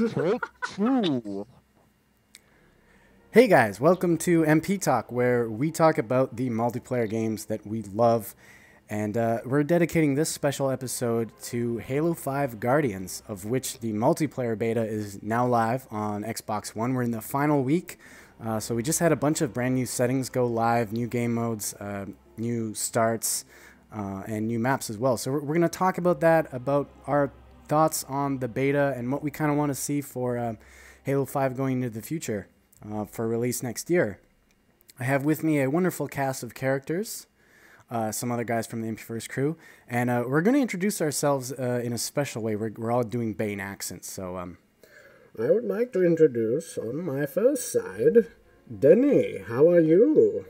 Take two. Hey guys, welcome to MP Talk, where we talk about the multiplayer games that we love. And we're dedicating this special episode to Halo 5 Guardians, of which the multiplayer beta is now live on Xbox One. We're in the final week, so we just had a bunch of brand new settings go live, new game modes, new starts, and new maps as well. So we're going to talk about that, about our thoughts on the beta and what we kind of want to see for Halo 5 going into the future for release next year. I have with me a wonderful cast of characters. Some other guys from the MP1st crew, and we're going to introduce ourselves in a special way. We're all doing Bane accents, so I would like to introduce, on my first side, Denny. How are you?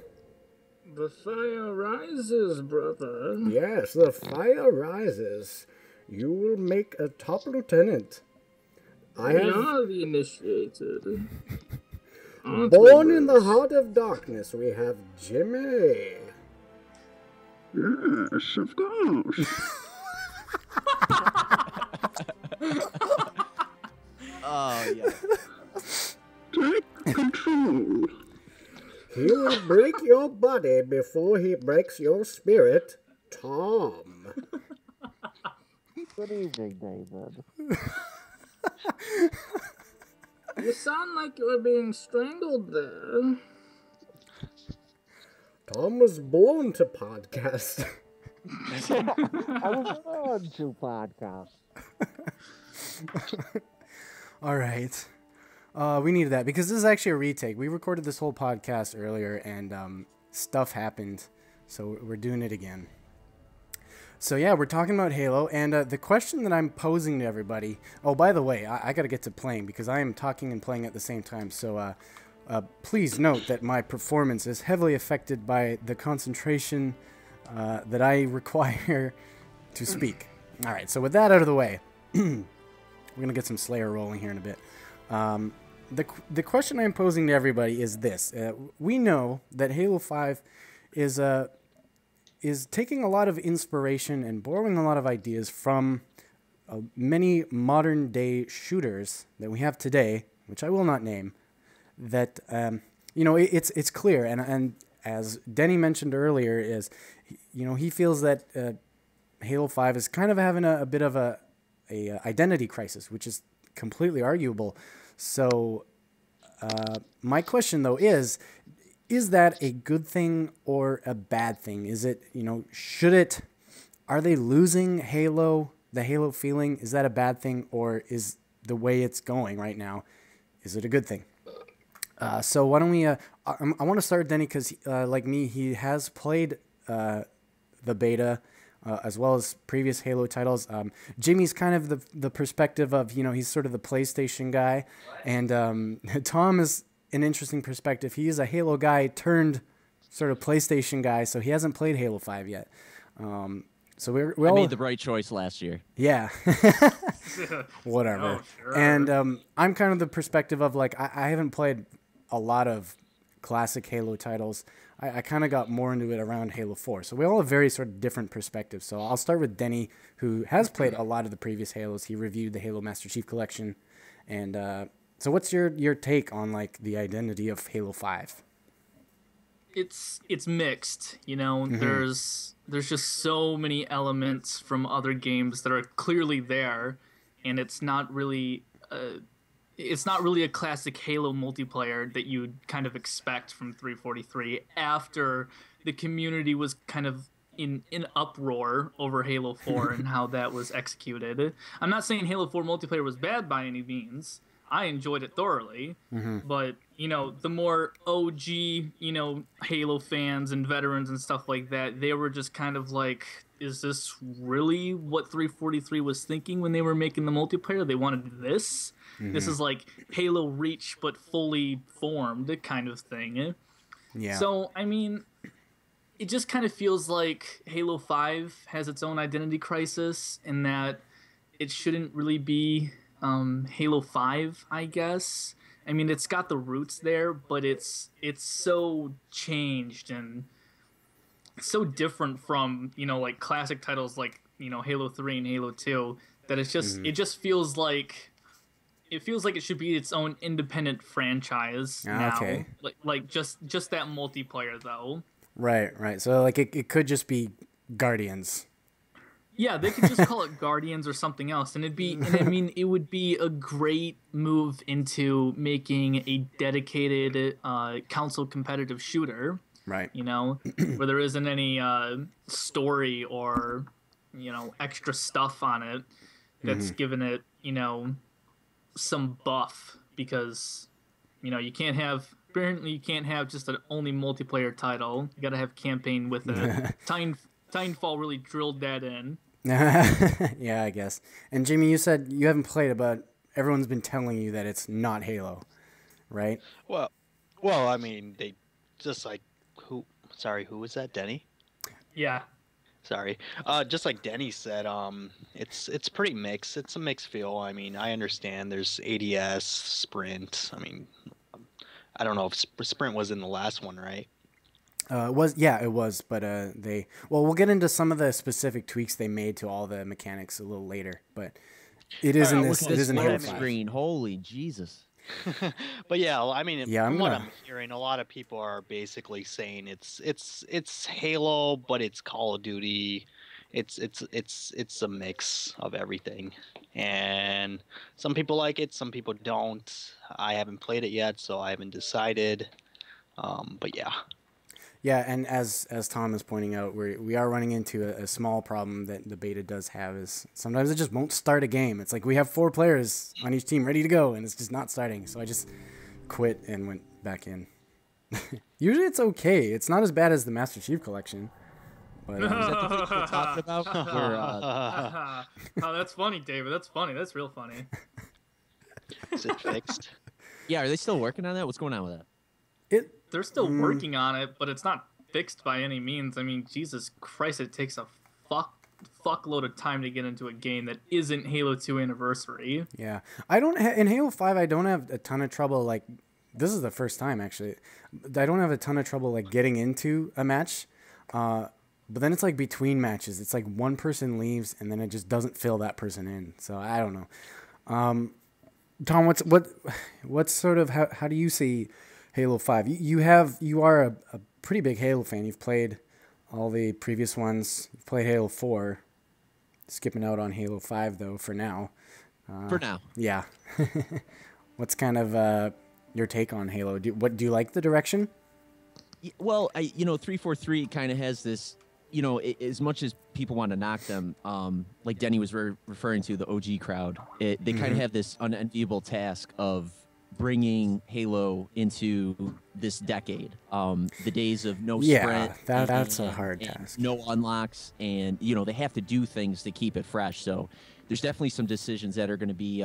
The fire rises, brother. Yes, the fire rises. You will make a top lieutenant. We are the initiated. Born in the heart of darkness, we have Jimmy. Yes, of course. Oh, yeah. Take control. He will break your body before he breaks your spirit, Tom. Good evening, David. You sound like you're being strangled there. Tom was born to podcast. I was on to podcast. all right. We needed that because this is actually a retake. We recorded this whole podcast earlier, and stuff happened, so we're doing it again. So yeah, we're talking about Halo, and the question that I'm posing to everybody... Oh, by the way, I got to get to playing because I am talking and playing at the same time, so... please note that my performance is heavily affected by the concentration that I require to speak. All right, so with that out of the way, we're going to get some Slayer rolling here in a bit. The question I'm posing to everybody is this. We know that Halo 5 is taking a lot of inspiration and borrowing a lot of ideas from many modern-day shooters that we have today, which I will not name, that it's clear, and as Denny mentioned earlier, is he feels that Halo 5 is kind of having a bit of a identity crisis, which is completely arguable. So my question though is that a good thing or a bad thing? Is it, are they losing the Halo feeling? Is that a bad thing, or is the way it's going right now, is it a good thing? So why don't we, I want to start with Denny because, like me, he has played the beta as well as previous Halo titles. Jimmy's kind of the perspective of, he's sort of the PlayStation guy. And Tom is an interesting perspective. He is a Halo guy turned sort of PlayStation guy, so he hasn't played Halo 5 yet. So we all made the right choice last year. Yeah. Whatever. Oh, sure. And I'm kind of the perspective of, like, I haven't played a lot of classic Halo titles. I kind of got more into it around Halo 4. So we all have very sort of different perspectives. So I'll start with Denny, who has played a lot of the previous Halos. He reviewed the Halo Master Chief Collection. And so what's your take on, like, the identity of Halo 5? It's mixed, There's just so many elements from other games that are clearly there, and it's not really a classic Halo multiplayer that you'd kind of expect from 343 after the community was kind of in uproar over Halo 4 and how that was executed. I'm not saying Halo 4 multiplayer was bad by any means. I enjoyed it thoroughly, but, the more OG, Halo fans and veterans and stuff like that, they were just kind of like, is this really what 343 was thinking when they were making the multiplayer? They wanted this? This is like Halo Reach, but fully formed kind of thing. Yeah. So, I mean, it just kind of feels like Halo 5 has its own identity crisis in that it shouldn't really be Halo 5, I guess. I mean, it's got the roots there, but it's so changed and so different from, like classic titles like, Halo 3 and Halo 2 that it's just it just feels like it feels like it should be its own independent franchise now. Okay. Like just that multiplayer though. Right. So like it could just be Guardians. Yeah, they could just call it Guardians or something else, and it would be a great move into making a dedicated console competitive shooter. Right. You know, where there isn't any story or extra stuff on it that's given it some buff, because you can't have just an only multiplayer title. You got to have campaign with it. Titanfall really drilled that in. Yeah, I guess. And Jamie, you said you haven't played it, but everyone's been telling you that it's not Halo, right? Well, I mean, they just like who was that? Denny? Yeah. Sorry. Just like Denny said, it's pretty mixed. It's a mixed feel. I mean, I understand there's ADS, sprint. I mean, I don't know if sprint was in the last one, right? It was, but we'll get into some of the specific tweaks they made to all the mechanics a little later, but it is in this. It is in Halo 5. Screen. Holy Jesus! But yeah, I mean, from what I'm gonna... hearing, a lot of people are basically saying it's Halo, but it's Call of Duty. It's a mix of everything, and some people like it, some people don't. I haven't played it yet, so I haven't decided. But yeah. Yeah, and as Tom is pointing out, we are running into a small problem that the beta does have, is sometimes it just won't start a game. It's like we have 4 players on each team ready to go, and it's just not starting. So I just quit and went back in. Usually it's okay. It's not as bad as the Master Chief Collection. But, Is that the thing we're talking about? Oh, that's funny, David. That's funny. That's real funny. Is it fixed? Yeah, are they still working on that? What's going on with that? They're still working on it, but it's not fixed by any means. I mean, Jesus Christ, it takes a fuckload of time to get into a game that isn't Halo 2 Anniversary. Yeah. In Halo 5, I don't have a ton of trouble, like, this is the first time, actually. I don't have a ton of trouble, like, getting into a match. But then it's, like, between matches. It's like one person leaves, and then it just doesn't fill that person in. So, I don't know. Tom, what's sort of, how do you see Halo 5? You are a pretty big Halo fan. You've played all the previous ones. You've played Halo 4. Skipping out on Halo 5 though for now. For now. Yeah. What's kind of your take on Halo? Do you like the direction? Well, 343 kind of has this, as much as people want to knock them, like Denny was referring to, the OG crowd, they kind of have this unenviable task of bringing Halo into this decade. The days of no sprint. Yeah, that's a hard task. No unlocks, and they have to do things to keep it fresh. So there's definitely some decisions that are going to be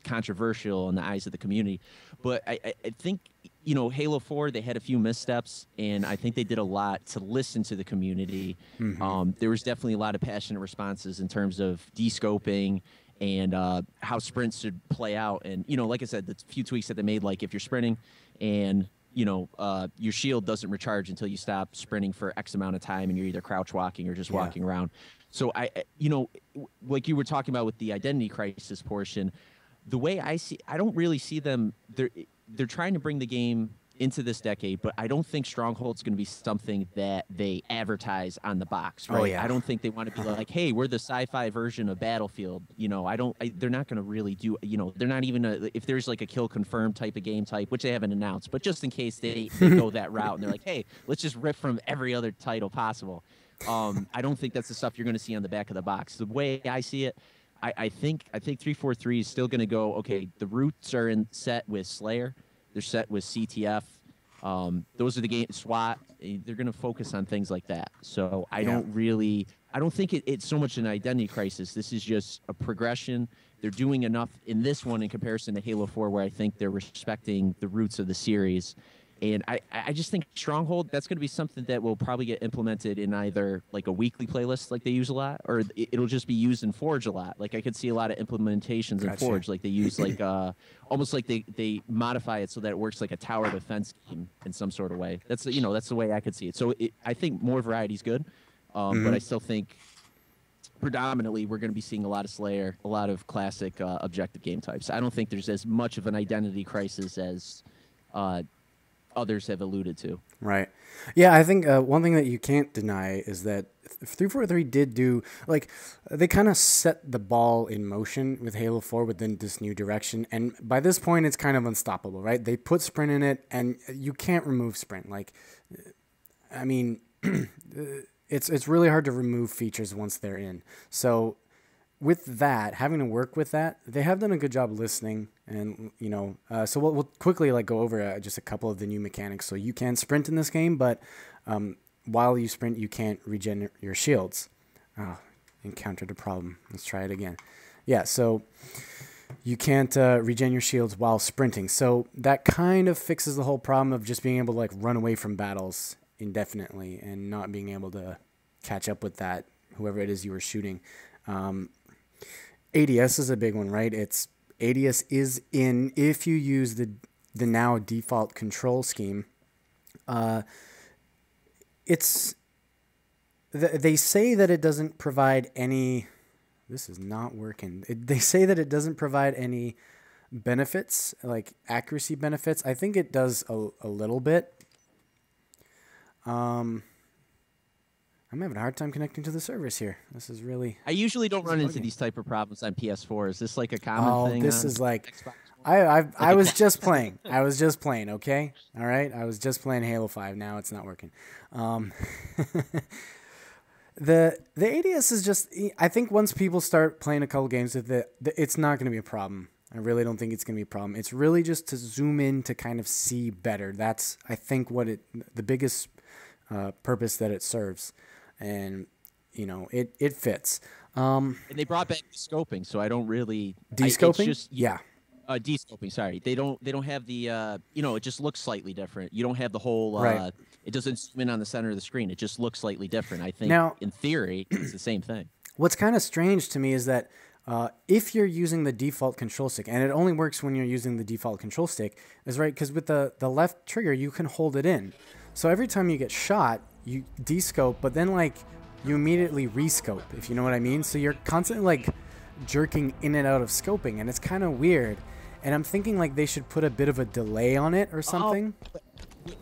controversial in the eyes of the community. But I think, Halo 4, they had a few missteps, and I think they did a lot to listen to the community. There was definitely a lot of passionate responses in terms of de-scoping and how sprints should play out. And, like I said, the few tweaks that they made, like if you're sprinting and, your shield doesn't recharge until you stop sprinting for X amount of time and you're either crouch walking or just walking around. So, like you were talking about with the identity crisis portion, the way I don't really see them, they're trying to bring the game into this decade, but I don't think Strongholds going to be something that they advertise on the box, right? Oh, yeah. I don't think they want to be like, hey, we're the sci-fi version of Battlefield. They're not going to really do, they're not even if there's like a kill confirmed type of game type, which they haven't announced, but just in case they go that route and they're like, hey, let's just rip from every other title possible. I don't think that's the stuff you're going to see on the back of the box. The way I see it, I think 343 is still going to go, okay, the roots are set with Slayer. They're set with CTF. Those are the games, SWAT. They're going to focus on things like that. So I don't think it's so much an identity crisis. This is just a progression. They're doing enough in this one in comparison to Halo 4 where I think they're respecting the roots of the series. And I just think Stronghold, that's going to be something that will probably get implemented in either like a weekly playlist like they use a lot, or it'll just be used in Forge a lot. Like I could see a lot of implementations in Forge, like they use like almost like they modify it so that it works like a tower defense game in some sort of way. That's the way I could see it. So I think more variety is good, but I still think predominantly we're going to be seeing a lot of Slayer, a lot of classic objective game types. I don't think there's as much of an identity crisis as others have alluded to. Right. Yeah, I think one thing that you can't deny is that 343 did do, like, they kind of set the ball in motion with Halo 4 within this new direction. And by this point, it's kind of unstoppable, right? They put sprint in it, and you can't remove sprint. Like, I mean, it's really hard to remove features once they're in. So with that, having to work with that, they have done a good job listening. And, you know, so we'll quickly like go over just a couple of the new mechanics. So you can sprint in this game, but while you sprint, you can't regen your shields. Oh, encountered a problem. Let's try it again. Yeah, so you can't regen your shields while sprinting. So that kind of fixes the whole problem of just being able to like run away from battles indefinitely and not being able to catch up with that, whoever it is you were shooting. ADS is a big one, right? ADS is in if you use the now default control scheme. They say that it doesn't provide any. This is not working. They say that it doesn't provide any benefits, like accuracy benefits. I think it does a little bit. I'm having a hard time connecting to the servers here. This is really. I usually don't run into these type of problems on PS4. Is this like a common thing? Oh, this is like. I was just playing. Okay, all right. I was just playing Halo 5. Now it's not working. The ADS is just. I think once people start playing a couple games with it, it's not going to be a problem. I really don't think it's going to be a problem. It's really just to zoom in to kind of see better. That's I think what the biggest purpose that it serves. And, you know, it fits. And they brought back scoping, so I don't really... De-scoping? Yeah. De-scoping, sorry. They don't have the, you know, it just looks slightly different. You don't have the whole... Right. It doesn't zoom in on the center of the screen. It just looks slightly different. I think, now, in theory, it's the same thing. What's kind of strange to me is that if you're using the default control stick, and it only works when you're using the default control stick, is right, because with the left trigger, you can hold it in. So every time you get shot, you de-scope, but then like you immediately re-scope, if you know what I mean. So you're constantly like jerking in and out of scoping, and it's kind of weird. And I'm thinking like they should put a bit of a delay on it or something.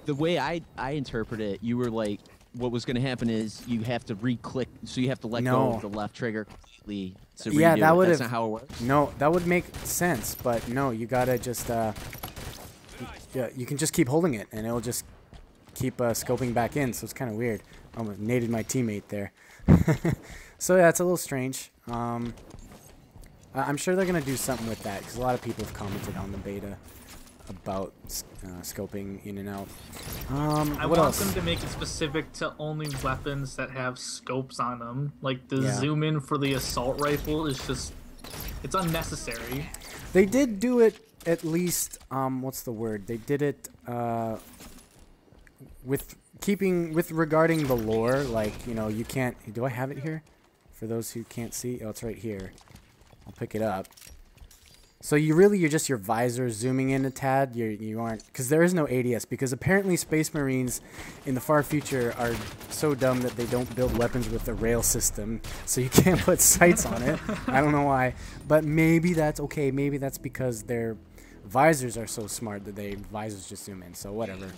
The way I interpret it, you were like, what was going to happen is you have to re-click, so you have to let go of the left trigger completely to redo yeah, that would That's not how it works. No, that would make sense, but no, you gotta just yeah, you can just keep holding it, and it'll just keep scoping back in. So it's kind of weird. Almost naded my teammate there. So yeah, it's a little strange. I'm sure they're gonna do something with that because a lot of people have commented on the beta about scoping in and out. I want them to make it specific to only weapons that have scopes on them. Like the zoom in for the assault rifle is just, it's unnecessary. They did do it at least. What's the word? They did it with regarding the lore. Like, you know, you can't. Do I have it here? For those who can't see, oh, it's right here. I'll pick it up. So you're just your visor zooming in a tad. You aren't, because there is no ADS, because apparently Space Marines in the far future are so dumb that they don't build weapons with a rail system, so you can't put sights on it. I don't know why, but maybe that's okay. Maybe that's because their visors are so smart that visors just zoom in. So whatever.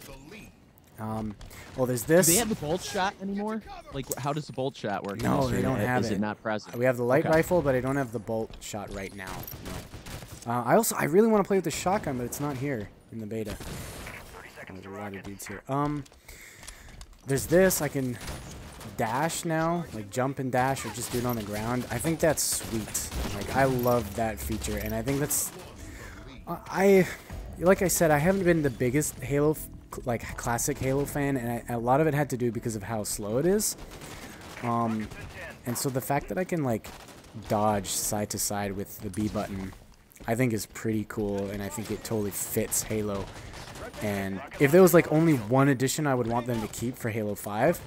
Well, there's this. Do they have the bolt shot anymore? Like, how does the bolt shot work? No, they don't have it. Is it not present? We have the light rifle, but I don't have the bolt shot right now. No. I really want to play with the shotgun, but it's not here in the beta. There's a lot of dudes here. There's this. I can dash now, like jump and dash, or just do it on the ground. I think that's sweet. Like, I love that feature, and I think that's. Like I said, I haven't been the biggest Halo, like classic Halo fan, and a lot of it had to do because of how slow it is. And so the fact that I can like dodge side to side with the B button, I think is pretty cool, and I think it totally fits Halo. And if there was like only one addition I would want them to keep for Halo 5,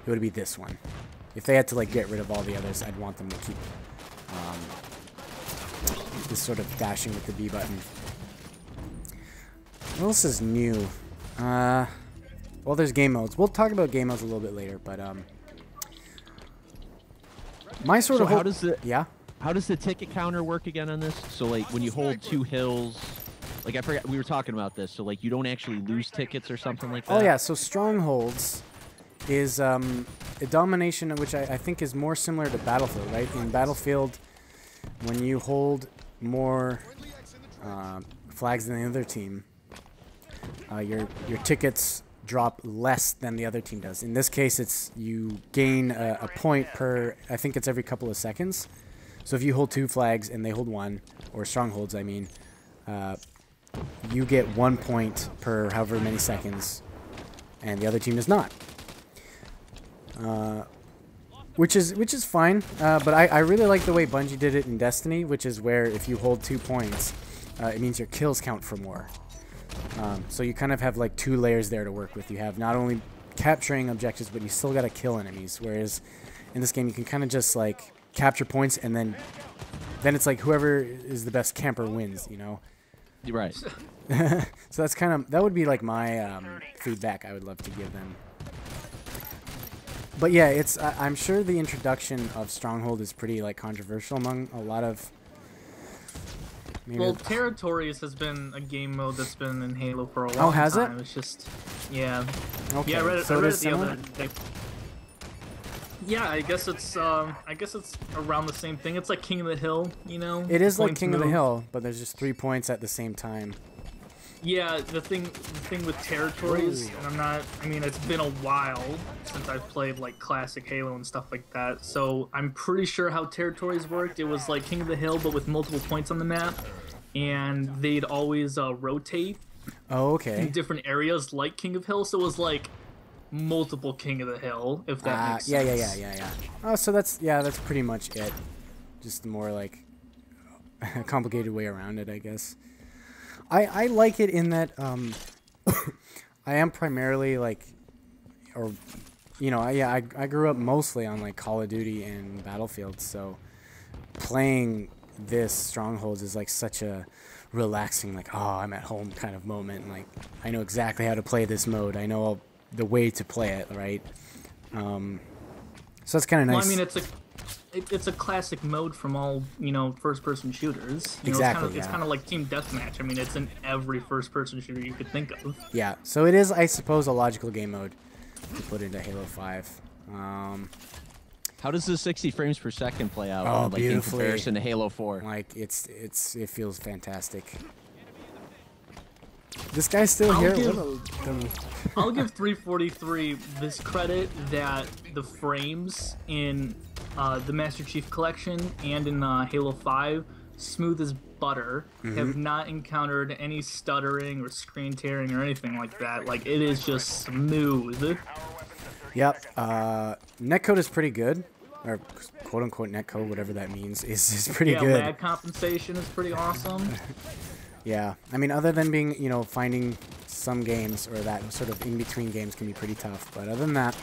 it would be this one. If they had to like get rid of all the others, I'd want them to keep this sort of dashing with the B button. What else is new? Well, there's game modes. We'll talk about game modes a little bit later, but My sort So of how hope, does the yeah. how does the ticket counter work again on this? So like when you hold 2 hills, like I forgot we were talking about this. So like you don't actually lose tickets or something like that. Oh yeah, so Strongholds is a domination which I think is more similar to Battlefield, right? In Battlefield, when you hold more flags than the other team, your tickets drop less than the other team does. In this case, it's you gain a point per, I think it's every couple of seconds. So if you hold 2 flags and they hold 1, or Strongholds, I mean, you get 1 point per however many seconds, and the other team does not. Which is fine, but I really like the way Bungie did it in Destiny, which is where if you hold 2 points, it means your kills count for more. So you kind of have like 2 layers there to work with. You have not only capturing objectives, but you still got to kill enemies. Whereas in this game, you can kind of just like capture points, and then it's like whoever is the best camper wins. You know. You're right. So that's kind of, that would be like my feedback I would love to give them. But yeah, it's I'm sure the introduction of Stronghold is pretty like controversial among a lot of. Well, Territories has been a game mode that's been in Halo for a long time. Oh, has it? It's just, yeah. Okay. Yeah, I read it, So I it read is it the other similar? day. Yeah, I guess it's around the same thing. It's like King of the Hill, you know. It is like Points King of the move. Hill, but there's just 3 points at the same time. Yeah, the thing with Territories, and I mean, it's been a while since I've played like classic Halo and stuff like that. So I'm pretty sure how Territories worked. It was like King of the Hill, but with multiple points on the map, and they'd always rotate Oh, okay. in different areas like King of Hill. So it was like multiple King of the Hill, if that makes sense. Yeah. Oh, so that's pretty much it. Just the more like complicated way around it, I guess. I like it in that I am primarily like, or you know, I grew up mostly on like Call of Duty and Battlefield, so playing this Strongholds is like such a relaxing, like, oh, I'm at home kind of moment, and like I know exactly how to play this mode. I know the way to play it, right? So that's kind of nice. Well, I mean, it's a classic mode from all, you know, first-person shooters. You Exactly. know, it's kind of like team deathmatch. I mean, it's in every first-person shooter you could think of. Yeah, so it is, I suppose, a logical game mode to put into Halo 5. How does the 60 frames per second play out? Oh, like, beautifully. In comparison to Halo 4. Like it feels fantastic. This guy's still here. I'll give 343 this credit that the frames in the Master Chief Collection and in Halo 5, smooth as butter, have not encountered any stuttering or screen tearing or anything like that. Like, it is just smooth. Yep. Netcode is pretty good, or quote unquote netcode, whatever that means, is pretty Yeah, good. lag compensation is pretty awesome. Yeah, I mean, other than being, you know, finding some games or that sort of in between games can be pretty tough, but other than that,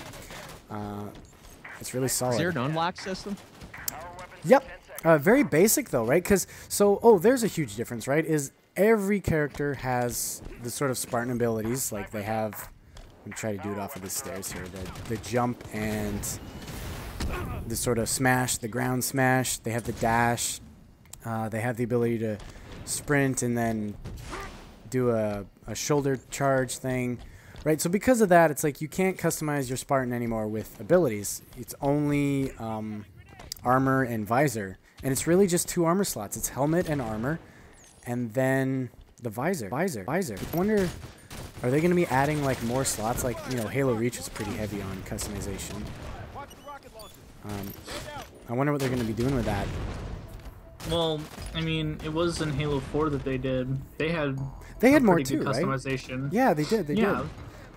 it's really solid. Is there an unlock system? Yep. Very basic though, right? Because there's a huge difference, right? Is every character has the sort of Spartan abilities, like they have. I'm trying to do it off of the stairs here. The jump and the sort of smash, the ground smash. They have the dash. They have the ability to sprint and then do a shoulder charge thing, right? So because of that, it's like you can't customize your Spartan anymore with abilities. It's only armor and visor, and it's really just 2 armor slots. It's helmet and armor, and then the visor. I wonder, are they going to be adding like more slots? Like, you know, Halo Reach is pretty heavy on customization. I wonder what they're going to be doing with that. Well, I mean, it was in Halo 4 that they did. They had more pretty too, good right? customization. Yeah, they did. They did.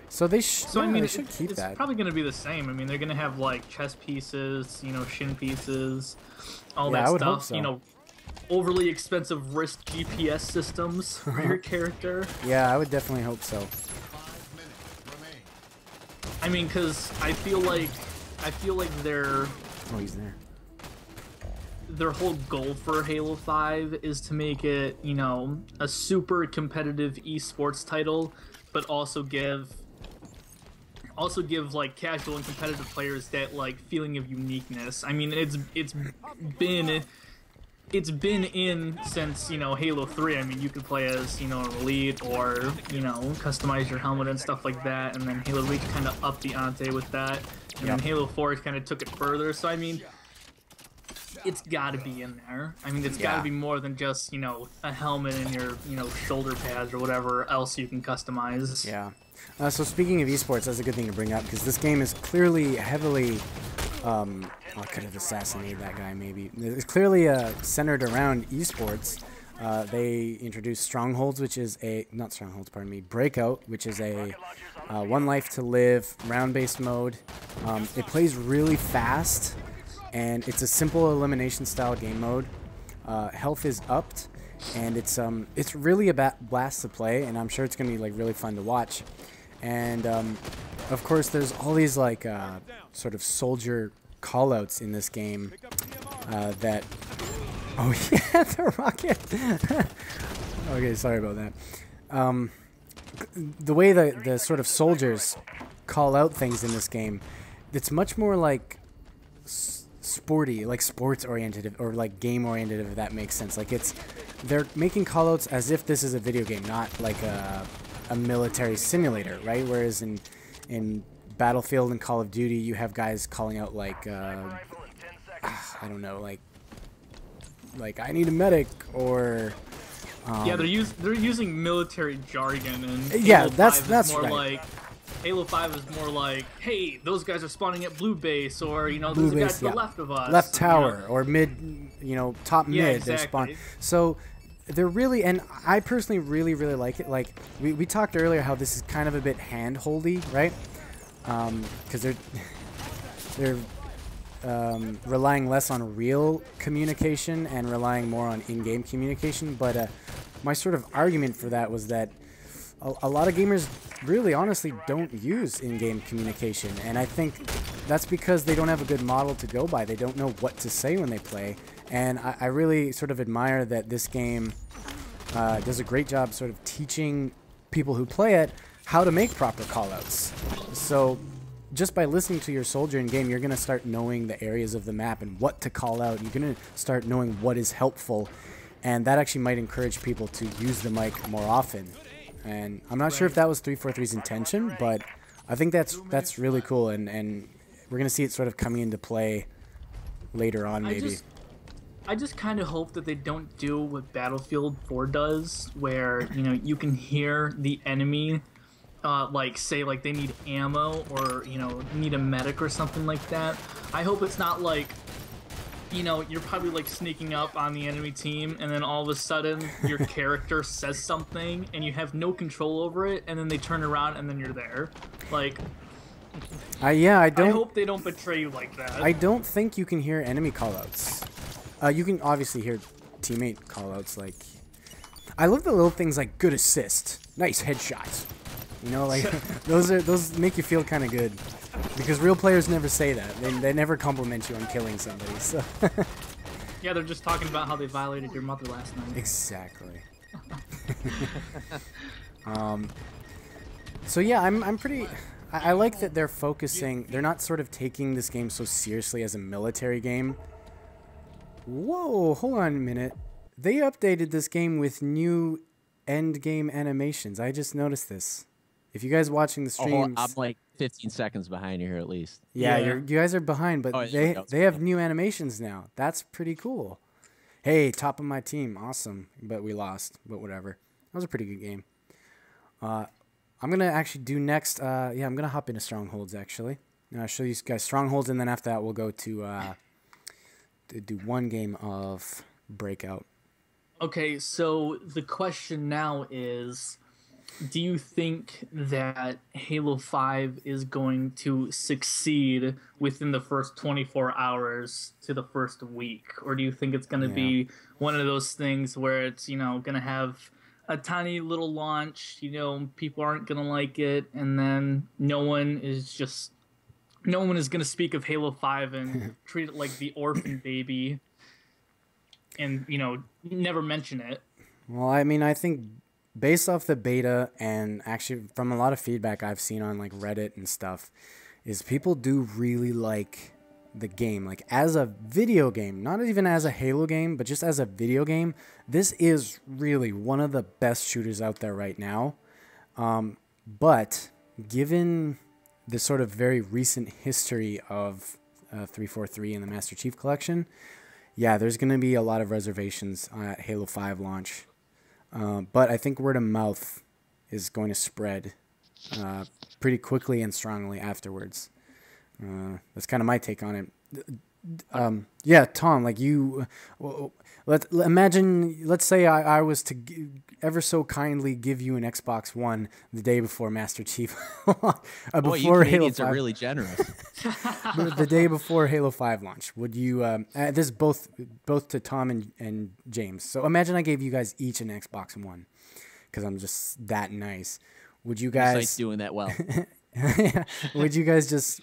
So they So I mean, they should keep it's that. probably going to be the same. I mean, they're going to have like chest pieces, you know, shin pieces, all Yeah, that I would stuff. hope so. You know, overly expensive wrist GPS systems for your character. Yeah, I would definitely hope so. I mean, because I feel like their Oh, he's there. whole goal for Halo 5 is to make it, you know, a super competitive esports title, but also give also give like casual and competitive players that like feeling of uniqueness. I mean, it's been in since, you know, Halo 3. I mean, you could play as, you know, an elite or, you know, customize your helmet and stuff like that, and then Halo Reach kind of upped the ante with that, and then Halo 4 kind of took it further. So I mean, it's got to be in there. I mean, it's got to be more than just, you know, a helmet and your, you know, shoulder pads or whatever else you can customize. Yeah. So speaking of esports, that's a good thing to bring up, because this game is clearly heavily I could have assassinated that guy maybe. It's clearly centered around esports. They introduced Strongholds, which is not Strongholds, pardon me, Breakout, which is a one life to live round-based mode. It plays really fast, and it's a simple elimination style game mode. Health is upped, and it's really a blast to play, and I'm sure it's gonna be like really fun to watch. And of course, there's all these like sort of soldier callouts in this game that. Oh yeah, the rocket. Okay, sorry about that. The way the sort of soldiers call out things in this game, it's much more like sporty, like sports oriented or like game oriented, if that makes sense. Like they're making callouts as if this is a video game, not like a military simulator, right? Whereas in Battlefield and Call of Duty, you have guys calling out like I don't know, like I need a medic, or yeah, they're using military jargon, and yeah, Halo that's 5 is more right. like Halo 5 is more like, hey, those guys are spawning at blue base, or, you know, Blue there's a guy base, to the left of us, left tower, you know? or mid, you know, top mid. They're spawn. So they're really, and I personally really like it. Like we talked earlier how this is kind of a bit hand-holdy, right? Because they're relying less on real communication and relying more on in-game communication. But my sort of argument for that was that a lot of gamers really honestly don't use in-game communication, and I think that's because they don't have a good model to go by. They don't know what to say when they play, and I really sort of admire that this game does a great job sort of teaching people who play it how to make proper callouts. So just by listening to your soldier in game, you're going to start knowing the areas of the map and what to call out. You're going to start knowing what is helpful, and that actually might encourage people to use the mic more often. And I'm not sure if that was 343's intention, but I think that's really cool, and we're going to see it sort of coming into play later on, maybe. I just kind of hope that they don't do what Battlefield 4 does, where, you know, you can hear the enemy like say like they need ammo, or, you know, need a medic or something like that. I hope it's not like, you know, you're probably like sneaking up on the enemy team, and then all of a sudden your character says something and you have no control over it, and then they turn around and then you're there. Like, yeah, I hope they don't betray you like that. I don't think you can hear enemy callouts. You can obviously hear teammate callouts. Like, I love the little things like good assist, nice headshots. You know, like those make you feel kind of good, because real players never say that. They never compliment you on killing somebody. So yeah, they're just talking about how they violated your mother last night. Exactly. So yeah, I'm pretty. I like that they're focusing. They're not sort of taking this game so seriously as a military game. Whoa, hold on a minute. They updated this game with new end game animations. I just noticed this. If you guys watching the streams, I'm like 15 seconds behind you here at least. Yeah, you guys are behind, but they have new animations now. That's pretty cool. Hey, top of my team, awesome. But we lost, but whatever. That was a pretty good game. I'm gonna actually do next. Yeah, I'm gonna hop into Strongholds actually. I'll show you guys Strongholds, and then after that we'll go to do one game of Breakout. Okay, so the question now is, do you think that Halo 5 is going to succeed within the first 24 hours to the first week? Or do you think it's going to be one of those things where it's, you know, going to have a tiny little launch, you know, people aren't going to like it, and then no one is going to speak of Halo 5 and treat it like the orphan baby and, you know, never mention it? Well, I mean, I think based off the beta and actually from a lot of feedback I've seen on like Reddit and stuff, is people do really like the game. Like as a video game, not even as a Halo game, but just as a video game, this is really one of the best shooters out there right now. But given the sort of very recent history of 343 and the Master Chief Collection, yeah, there's going to be a lot of reservations at Halo 5 launch. But I think word of mouth is going to spread pretty quickly and strongly afterwards. That's kind of my take on it. Yeah, Tom, like you, let's say I was to ever so kindly give you an Xbox One the day before Master Chief. Boy, you Canadians are really generous. The day before Halo 5 launch, would you, this is both to Tom and James. So imagine I gave you guys each an Xbox One, because I'm just that nice. Would you guys... Your site's doing that well. Would you guys just...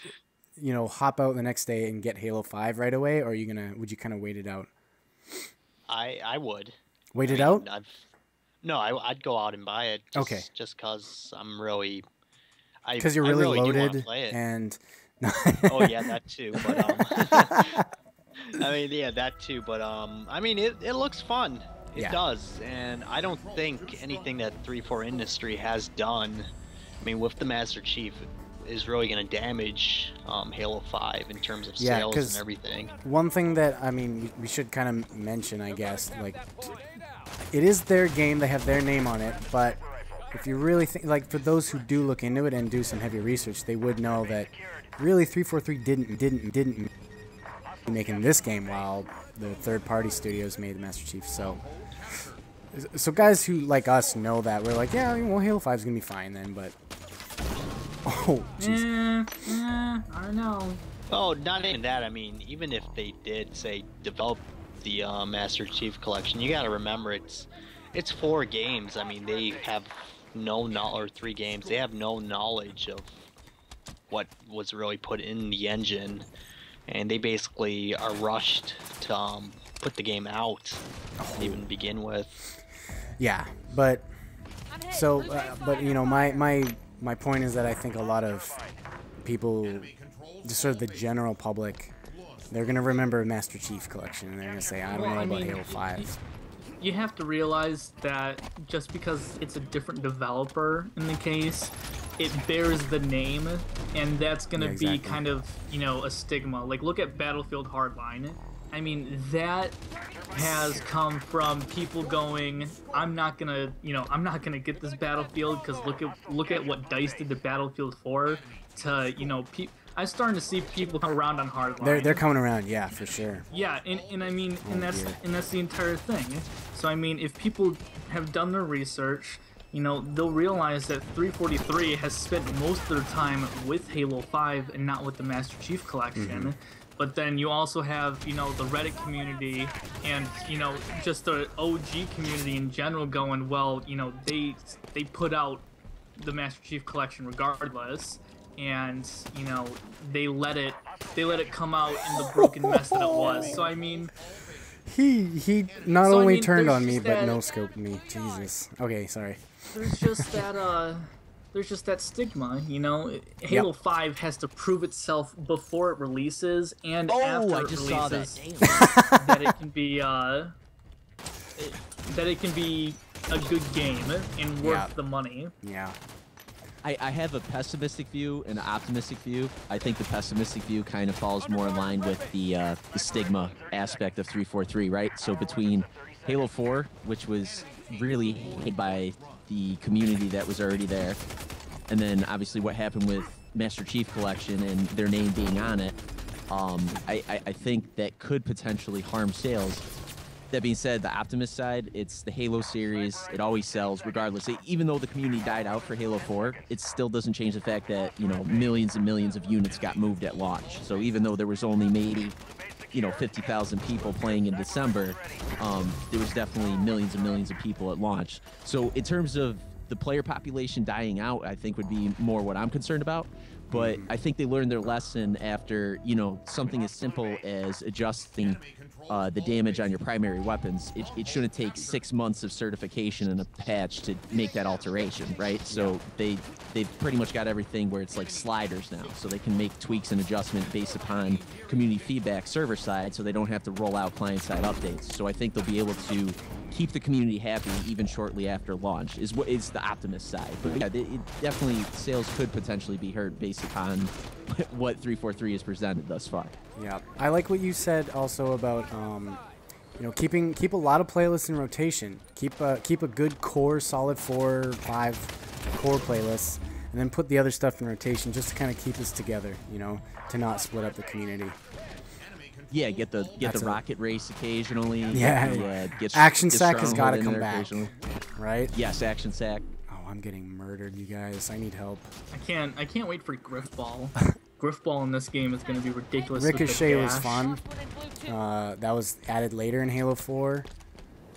hop out the next day and get Halo 5 right away, or would you kind of wait it out? I would. Wait it out? I'd go out and buy it. Just because I'm really... Because you're really loaded and... Oh, yeah, that too. But, I mean, yeah, that too. But, I mean, it looks fun. It does. And I don't think anything that 343 Industry has done, I mean, with the Master Chief, is really going to damage Halo 5 in terms of sales and everything. One thing that, I mean, we should kind of mention, I guess, like, it is their game, they have their name on it, but if you really think, like, for those who do look into it and do some heavy research, they would know that really 343 didn't making this game while the third-party studios made the Master Chief. So guys who like us know that. We're like, yeah, well, Halo 5 is gonna be fine then, but oh, jeez. I don't know. Oh, not even that. I mean, even if they did say develop the Master Chief Collection, you got to remember it's 4 games. I mean, they have no knowledge, or 3 games. They have no knowledge of what was really put in the engine, and they basically are rushed to put the game out to even begin with. Yeah, but so, but you know, my point is that I think a lot of people, just sort of the general public, they're gonna remember Master Chief Collection and they're gonna say, I don't know about Halo 5. You have to realize that just because it's a different developer in the case, it bears the name, and that's gonna be kind of, you know, a stigma. Like, look at Battlefield Hardline. I mean, that has come from people going, I'm not gonna get this Battlefield because look at what DICE did to Battlefield 4. To, you know, I'm starting to see people come around on Hardline. They're coming around, yeah, for sure. Yeah, and I mean, and that's the entire thing. So I mean, if people have done their research, you know, they'll realize that 343 has spent most of their time with Halo 5 and not with the Master Chief Collection. Mm-hmm. But then you also have, you know, the Reddit community and, you know, just the OG community in general going, well, you know, they put out the Master Chief Collection regardless, and, you know, they let it come out in the broken mess that it was. So I mean, he not only turned on me but no scoped me. Jesus. Okay, sorry. There's just that stigma, you know. Halo 5 has to prove itself before it releases and after it releases that it can be a good game and worth the money. Yeah. I have a pessimistic view and an optimistic view. I think the pessimistic view kind of falls more in line with the stigma aspect of 343, right? So between Halo 4, which was really hated by the community that was already there, and then obviously what happened with Master Chief Collection and their name being on it, I think that could potentially harm sales. That being said, the optimist side, it's the Halo series. It always sells regardless. Even though the community died out for Halo 4, it still doesn't change the fact that, you know, millions and millions of units got moved at launch. So even though there was only maybe, you know, 50,000 people playing in December, there was definitely millions and millions of people at launch. So in terms of the player population dying out, I think would be more what I'm concerned about. But I think they learned their lesson after, you know, something as simple as adjusting the damage on your primary weapons. It shouldn't take 6 months of certification and a patch to make that alteration, right? So they've pretty much got everything where it's like sliders now. So they can make tweaks and adjustment based upon community feedback server side, so they don't have to roll out client-side updates. So I think they'll be able to keep the community happy even shortly after launch is what is the optimist side. But yeah, it definitely sales could potentially be hurt based upon what 343 has presented thus far. Yeah, I like what you said also about you know, keep a lot of playlists in rotation. Keep a good core, solid 4 or 5 core playlists, and then put the other stuff in rotation just to kind of keep us together. You know, to not split up the community. Yeah, get the rocket race occasionally. Yeah, get Action Sack has Stronghold got to in come there back, occasionally. right? Yes, Action Sack. Oh, I'm getting murdered, you guys. I need help. I can't wait for Griffball. Griffball in this game is going to be ridiculous. Ricochet with the was dash. fun. That was added later in Halo 4.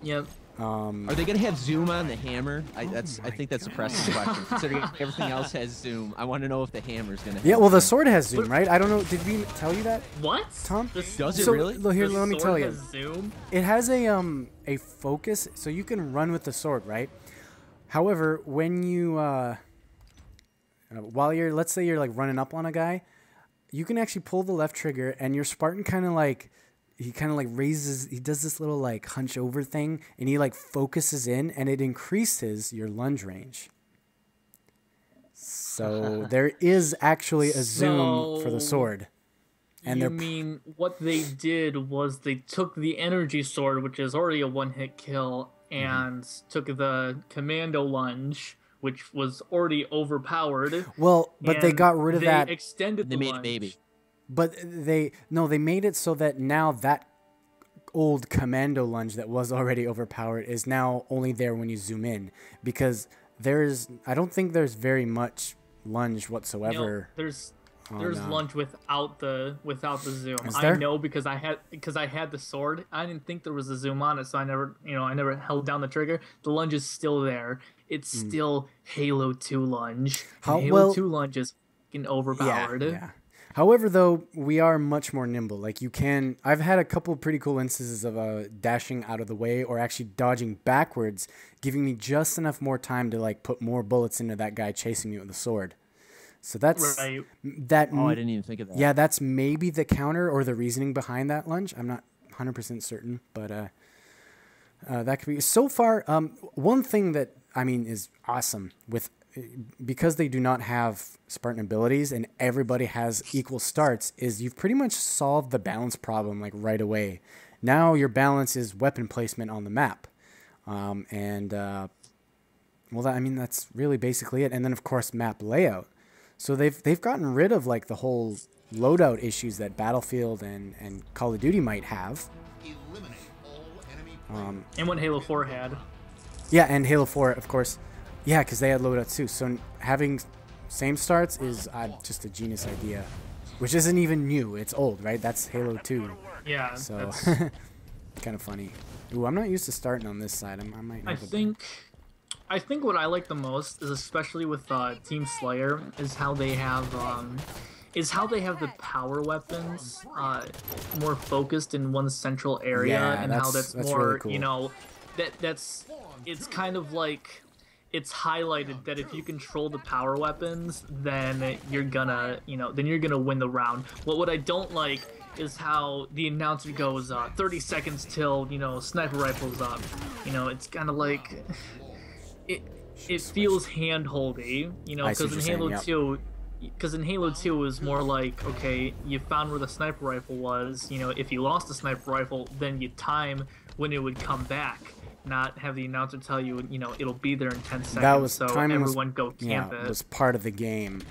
Yep. Are they gonna have zoom on the hammer? I think that's a pressing question. Considering everything else has zoom, I want to know if the hammer's gonna. Yeah, have well, the zoom. sword has zoom, right? I don't know. Did we tell you that, What? Tom? Does it So, really? Here, The let me sword tell you. has zoom? It has a focus, so you can run with the sword, right? However, when you while you're, let's say you're like running up on a guy, you can actually pull the left trigger, and your Spartan kind of like raises. He does this little like hunch over thing, and he like focuses in, and it increases your lunge range. So there is actually a zoom for the sword. And you mean what they did was they took the energy sword, which is already a one-hit kill, and took the commando lunge, which was already overpowered. Well, but they got rid of that. They extended They the made lunge. baby. But they made it so that now that old commando lunge that was already overpowered is now only there when you zoom in, because I don't think there's very much lunge whatsoever. No, there's no. lunge without the zoom. Is there? I know because I had the sword. I didn't think there was a zoom on it, so I never held down the trigger. The lunge is still there. It's still Halo 2 lunge. Halo 2 lunge is fucking overpowered. Yeah. However, though, we are much more nimble. Like I've had a couple of pretty cool instances of dashing out of the way or actually dodging backwards, giving me just enough more time to like put more bullets into that guy chasing me with a sword. So that's Right. that. Oh, I didn't even think of that. Yeah, that's maybe the counter or the reasoning behind that lunge. I'm not 100% certain, but that could be. So far, one thing that I mean is awesome because they do not have Spartan abilities and everybody has equal starts, is you've pretty much solved the balance problem like right away. Now your balance is weapon placement on the map, well, that's really basically it. And then of course map layout. So they've gotten rid of like the whole loadout issues that Battlefield and Call of Duty might have. And what Halo 4 had. Yeah, and Halo 4, of course. Yeah, because they had loadouts too. So having same starts is just a genius idea, which isn't even new. It's old, right? That's Halo 2. Yeah. So kind of funny. Ooh, I'm not used to starting on this side. I might. I think what I like the most is, especially with Team Slayer, is how they have the power weapons more focused in one central area, Yeah, and how that's more really cool. you know it's kind of like it's highlighted that if you control the power weapons, then you're gonna win the round. What I don't like is how the announcer goes 30 seconds till sniper rifle's up. It's kind of like it feels hand-holdy, because in Halo 2. Because in Halo 2 it was more like, okay, you found where the sniper rifle was. If you lost the sniper rifle, then you time when it would come back. Not have the announcer tell you, it'll be there in 10 seconds. That was so timing everyone go camp it it. was part of the game.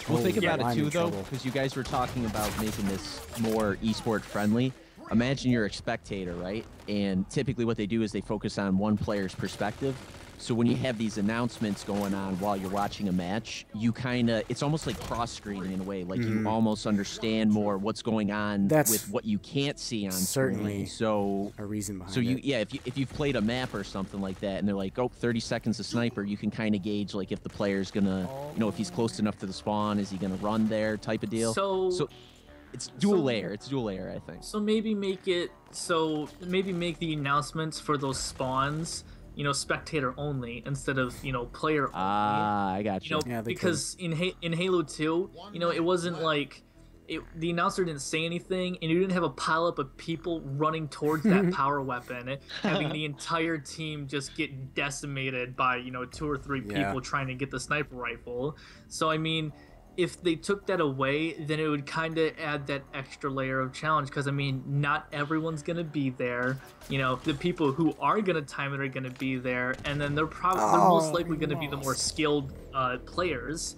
Well, think Holy, about I'm it too, in though, trouble. because you guys were talking about making this more esport friendly. Imagine you're a spectator, right? And typically what they do is they focus on one player's perspective. So when you have these announcements going on while you're watching a match, you it's almost like cross-screening in a way. Like you almost understand more what's going on with what you can't see on certainly screen. So a reason behind it. If you've played a map or something like that, and they're like, 30 seconds of sniper, you can kind of gauge like if the player's gonna, if he's close enough to the spawn, is he gonna run there, type of deal. So it's dual layer. It's dual layer, I think. So maybe make the announcements for those spawns, spectator only instead of player only. I got you. Because in Halo 2, it wasn't like the announcer didn't say anything, and you didn't have a pileup of people running towards that power weapon, having the entire team just get decimated by 2 or 3 people trying to get the sniper rifle. So I mean, if they took that away, then it would kind of add that extra layer of challenge, because I mean, not everyone's gonna be there. The people who are gonna time it are gonna be there, and then they're most likely gonna be the more skilled players.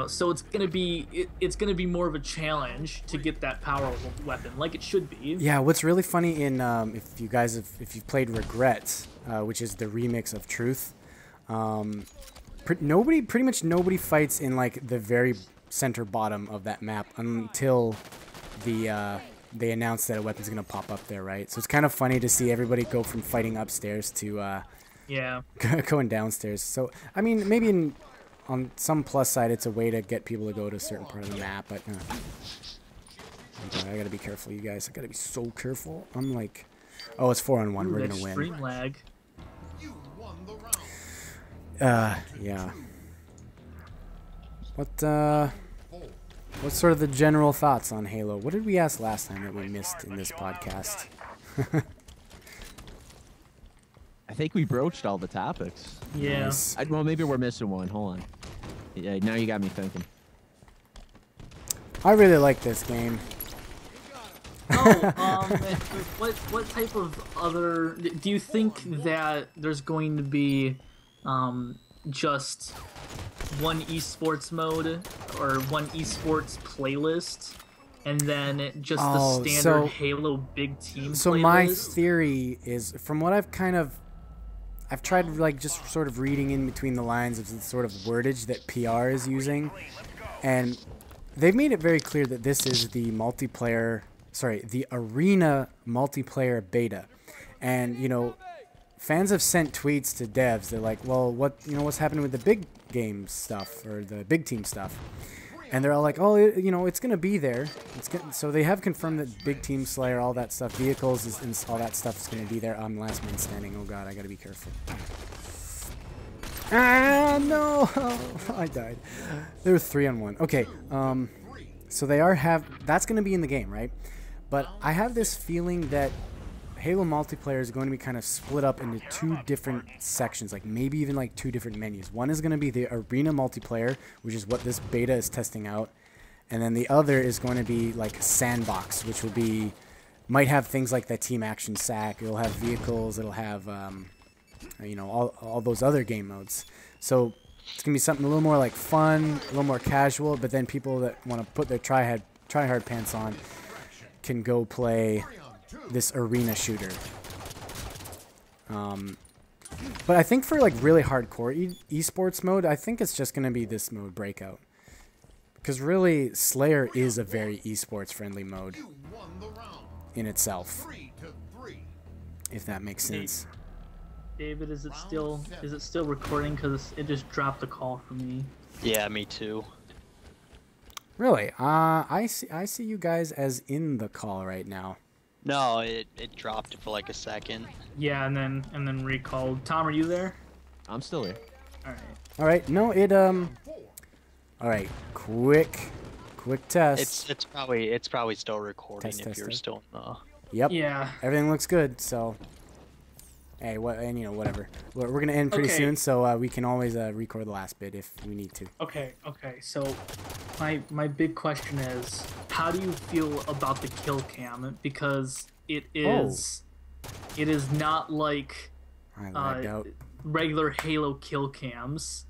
So it's gonna be more of a challenge to get that power weapon, like it should be. Yeah, what's really funny if you've played Regrets, which is the remix of Truth, pretty much nobody fights in like the very center bottom of that map until they announce that a weapon's gonna pop up there, right? So it's kind of funny to see everybody go from fighting upstairs to going downstairs. So I mean, maybe on some plus side, it's a way to get people to go to a certain part of the map, but I gotta be careful, you guys. I gotta be so careful. I'm like, oh, it's 4-on-1. We're gonna win. Extreme lag. Yeah. What's sort of the general thoughts on Halo? What did we ask last time that we missed in this podcast? I think we broached all the topics. Yeah. Nice. Well, maybe we're missing one. Hold on. Yeah, now you got me thinking. I really like this game. What type of other... Do you think that there's going to be just one esports mode or one esports playlist, and then just the standard Halo big team so playlist? My theory is, from what I've tried like just sort of reading in between the lines of the sort of wordage that PR is using, and they've made it very clear that this is the arena multiplayer beta. And fans have sent tweets to devs. They're like, well, what's happening with the big game stuff or the big team stuff? And they're all like, oh, it's going to be there. So they have confirmed that big team Slayer, all that stuff, vehicles, and all that stuff is going to be there. I'm last man standing. Oh, God, I got to be careful. Ah, no. I died. There were 3-on-1. Okay, so that's going to be in the game, right? But I have this feeling that Halo multiplayer is going to be kind of split up into 2 different sections, like maybe even like 2 different menus. One is going to be the arena multiplayer, which is what this beta is testing out, and then the other is going to be like sandbox, which might have things like that team action sack. It'll have vehicles. It'll have all those other game modes. So it's gonna be something a little more like fun, a little more casual. But then people that want to put their try hard pants on can go play this arena shooter. But I think for like really hardcore esports mode, I think it's just gonna be this mode, Breakout, because really Slayer is a very esports friendly mode in itself, if that makes sense. David, is it still recording? Because it just dropped the call for me. Yeah, me too. Really? I see you guys as in the call right now. No, it dropped for like a second. Yeah, and then recalled. Tom, are you there? I'm still here. All right. No, all right. Quick test. It's probably still recording Test, you're still in the... Yep. Yeah. Everything looks good. So, hey, whatever. We're gonna end pretty soon, so we can always record the last bit if we need to. Okay. So, my big question is, how do you feel about the kill cam? Because it is not like I lagged out. regular Halo kill cams.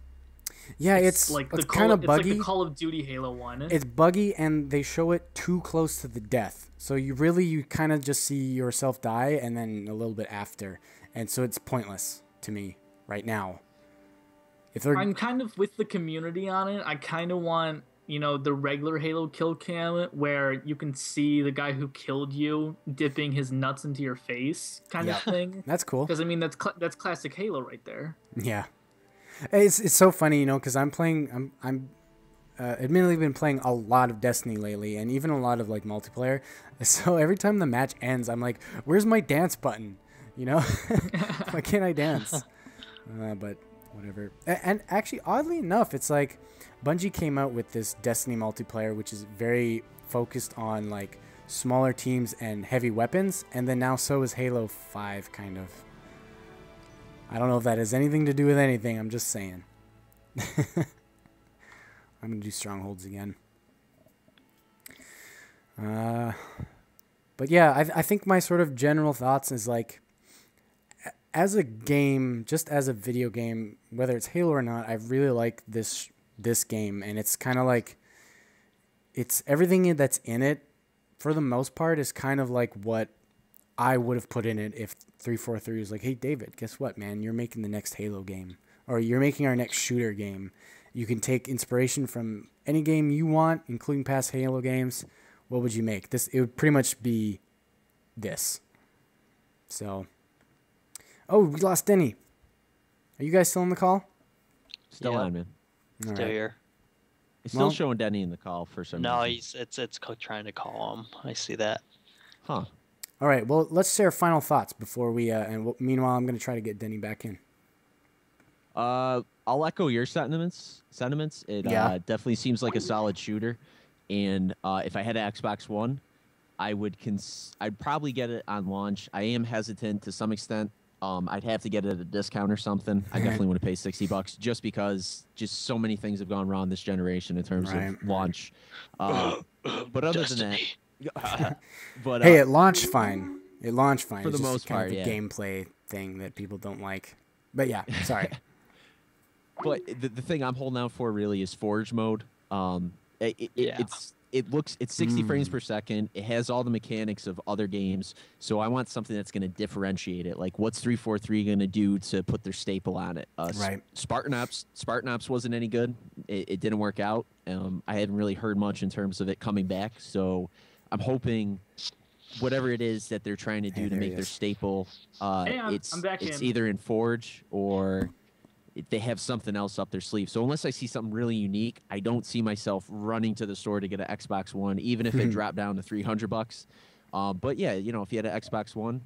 Yeah, it's kind of buggy. It's like the Call of Duty Halo one. It's buggy, and they show it too close to the death. So you kind of just see yourself die, and then a little bit after, and so it's pointless to me. right now. If they're I'm kind of with the community on it. I kind of want, the regular Halo kill cam where you can see the guy who killed you dipping his nuts into your face kind of thing. That's cool. Because, that's classic Halo right there. Yeah. It's so funny, because I'm admittedly been playing a lot of Destiny lately, and even a lot of like multiplayer. So every time the match ends, I'm like, where's my dance button? Why can't I dance? But whatever. And actually, oddly enough, it's like Bungie came out with this Destiny multiplayer, which is very focused on like smaller teams and heavy weapons, and then now so is Halo 5 kind of. I don't know if that has anything to do with anything. I'm just saying. I'm going to do Strongholds again. But yeah, I think my sort of general thoughts is like, as a game, just as a video game, whether it's Halo or not, I really like this game. And it's kind of like, it's everything that's in it, for the most part, is kind of like what I would have put in it if 343 was like, hey, David, guess what, man? You're making the next Halo game. Or you're making our next shooter game. You can take inspiration from any game you want, including past Halo games. What would you make? It would pretty much be this. So, oh, we lost Denny. Are you guys still on the call? Still on, man. Still here. It's still showing Denny in the call for some reason. No, it's trying to call him. I see that. Huh. All right, well, let's share final thoughts before we, meanwhile, I'm going to try to get Denny back in. I'll echo your sentiments. It definitely seems like a solid shooter, and if I had an Xbox One, I'd probably get it on launch. I am hesitant to some extent. I'd have to get it at a discount or something. I definitely want to pay $60 just because so many things have gone wrong this generation in terms of launch. But other than that. But hey, it launched fine. It launched fine. For the it's most part, kind of a gameplay thing that people don't like. But yeah, sorry. But the thing I'm holding out for really is Forge mode. It's 60 frames per second. It has all the mechanics of other games. So I want something that's going to differentiate it. Like, what's 343 going to do to put their staple on it? Right. Spartan Ops wasn't any good. It didn't work out. I haven't really heard much in terms of it coming back. So I'm hoping whatever it is that they're trying to do to make their staple, it's either in Forge or they have something else up their sleeve. So unless I see something really unique, I don't see myself running to the store to get an Xbox One, even if it dropped down to $300. But yeah, if you had an Xbox One,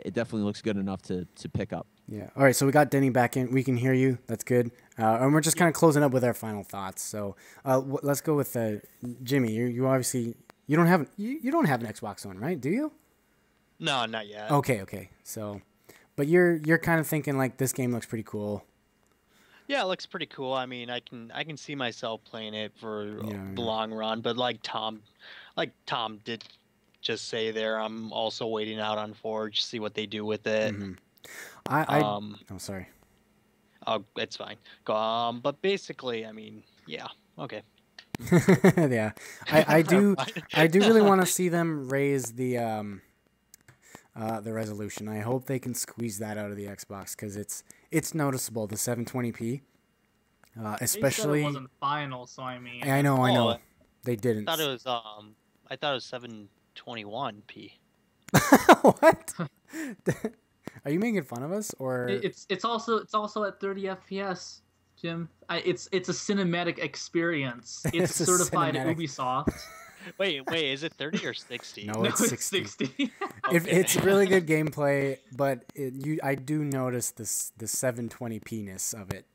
it definitely looks good enough to pick up. Yeah. All right. So we got Denny back in. We can hear you. That's good. And we're just kind of closing up with our final thoughts. So let's go with Jimmy. You obviously you don't have an Xbox One, right? Do you? No, not yet. Okay. So, but you're kind of thinking like this game looks pretty cool. Yeah, it looks pretty cool. I mean, I can see myself playing it for the long run. But like Tom did just say there, I'm also waiting out on Forge, see what they do with it. Mm-hmm. Sorry. Oh, it's fine. But basically, I mean, yeah, okay. Yeah, I do really want to see them raise the resolution. I hope they can squeeze that out of the Xbox because it's noticeable, the 720p. Especially it wasn't final, so I mean. I know. They didn't. I thought it was 721p. What? Are you making fun of us, or it's also at 30 FPS, Jim? It's a cinematic experience. It's certified Ubisoft. Wait, is it 30 or 60? No, it's 60. 60. It's really good gameplay, but I do notice the 720p-ness of it.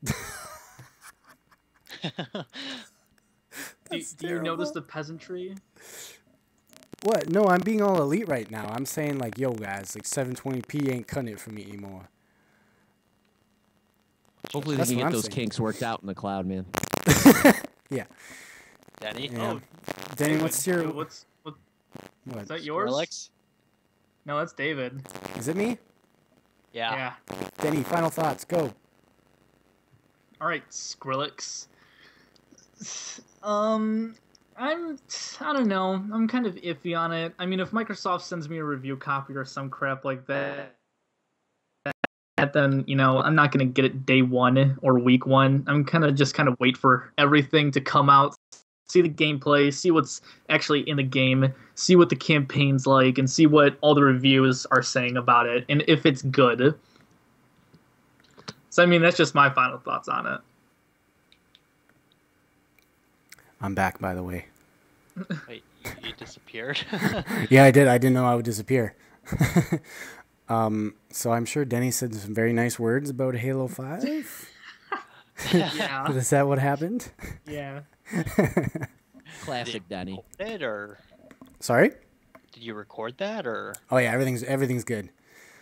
Do you notice the peasantry? What? No, I'm being all elite right now. I'm saying like, yo guys, like 720p ain't cutting it for me anymore. Hopefully they can get those kinks worked out in the cloud, man. Yeah. Danny? Yeah. Danny, what's your... What? Is that yours? Alex? No, that's David. Is it me? Yeah. Danny, final thoughts. Go. All right, Skrillex. I don't know. I'm kind of iffy on it. I mean, if Microsoft sends me a review copy or some crap like that, that, then I'm not gonna get it day one or week one. I'm kind of wait for everything to come out, see the gameplay, see what's actually in the game, see what the campaign's like, and see what all the reviews are saying about it, and if it's good. So that's just my final thoughts on it. I'm back, by the way. Wait, you disappeared? Yeah, I did. I didn't know I would disappear. So I'm sure Denny said some very nice words about Halo 5. Yeah. Is that what happened? Yeah. Classic Denny. It, or Sorry? did you record that, or? Oh yeah, everything's good.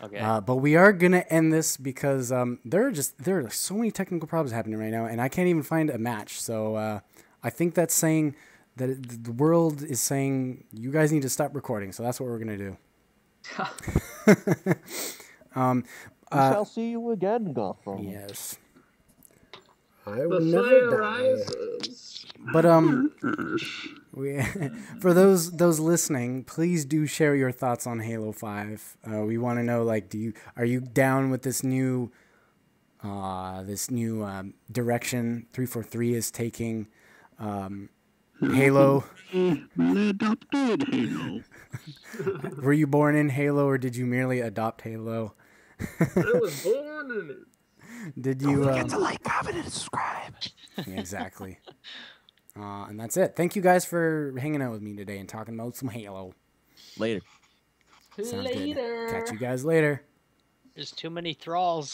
Okay. But we are gonna end this because there are so many technical problems happening right now, and I can't even find a match. So I think that's saying that the world is saying you guys need to stop recording. So that's what we're gonna do. We shall see you again, Gotham. Yes. I will The never fire die. rises. But for those listening, please do share your thoughts on Halo 5. We want to know, like, are you down with this new direction 343 is taking Halo? Really adopted Halo. Were you born in Halo, or did you merely adopt Halo? I was born in it. Did you? Don't forget to like, comment, and subscribe. Yeah, exactly. And that's it. Thank you guys for hanging out with me today and talking about some Halo. Later. Sounds good. Catch you guys later. There's too many thralls.